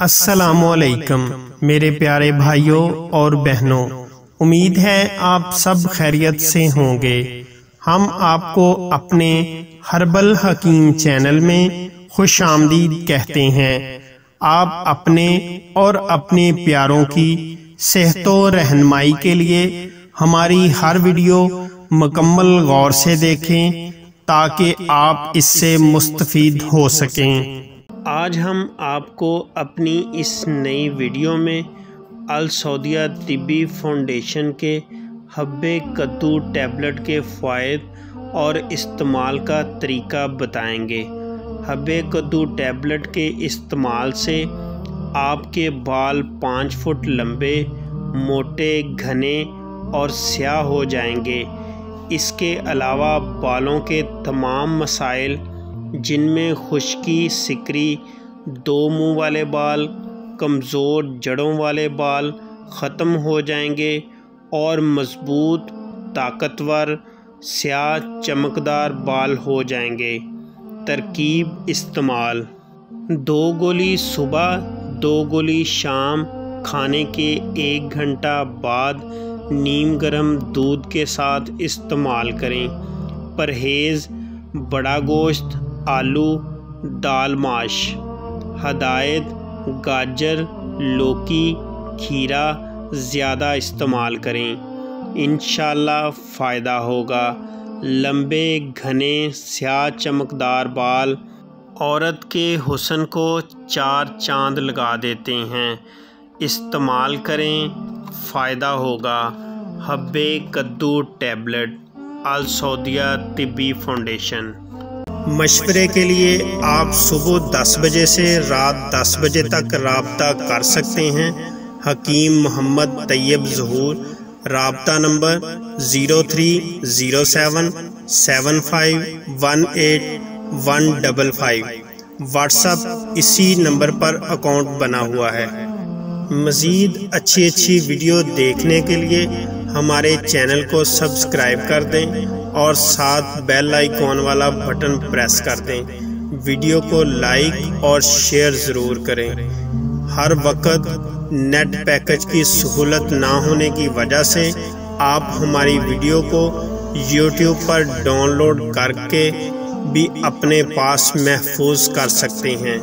السلام علیکم میرے پیارے بھائیوں اور بہنوں، امید ہے آپ سب خیریت سے ہوں گے۔ ہم آپ کو اپنے ہربل حکیم چینل میں خوش آمدید کہتے ہیں۔ آپ اپنے اور اپنے پیاروں کی صحت و رہنمائی کے لیے ہماری ہر ویڈیو مکمل غور سے دیکھیں تاکہ آپ اس سے مستفید ہو سکیں۔ آج ہم آپ کو اپنی اس نئی ویڈیو میں السعودیہ طبی فاؤنڈیشن کے حب کدو ٹیبلٹ کے فوائد اور استعمال کا طریقہ بتائیں گے۔ حب کدو ٹیبلٹ کے استعمال سے آپ کے بال 5 فٹ لمبے، موٹے، گھنے اور سیاہ ہو جائیں گے۔ اس کے علاوہ بالوں کے تمام مسائل جن میں خشکی، سکری، 2 منہ والے بال، کمزور جڑوں والے بال ختم ہو جائیں گے اور مضبوط، طاقتور، سیاہ چمکدار بال ہو جائیں گے۔ ترکیب استعمال: 2 گولی صبح، 2 گولی شام، کھانے کے 1 گھنٹہ بعد نیم گرم دودھ کے ساتھ استعمال کریں۔ پرہیز: بڑا گوشت، آلو، دال ماش۔ ہدایت: گاجر، لوکی، کھیرا زیادہ استعمال کریں۔ انشاءاللہ فائدہ ہوگا۔ لمبے، گھنے، سیاہ چمکدار بال عورت کے حسن کو 4 چاند لگا دیتے ہیں۔ استعمال کریں، فائدہ ہوگا۔ حب کدو ٹیبلٹ، السعودیہ طبی فاؤنڈیشن۔ مشورے کے لیے آپ صبح 10 بجے سے رات 10 بجے تک رابطہ کر سکتے ہیں۔ حکیم محمد طیب ظہور۔ رابطہ نمبر 0307 75 18 155۔ واٹس ایپ اسی نمبر پر اکاؤنٹ بنا ہوا ہے۔ مزید اچھی ویڈیو دیکھنے کے لیے ہمارے چینل کو سبسکرائب کر دیں اور ساتھ بیل آئیکن والا بٹن پریس کر دیں۔ ویڈیو کو لائک اور شیئر ضرور کریں۔ ہر وقت نیٹ پیکج کی سہولت نہ ہونے کی وجہ سے آپ ہماری ویڈیو کو یوٹیوب پر ڈاؤن لوڈ کر کے بھی اپنے پاس محفوظ کر سکتے ہیں۔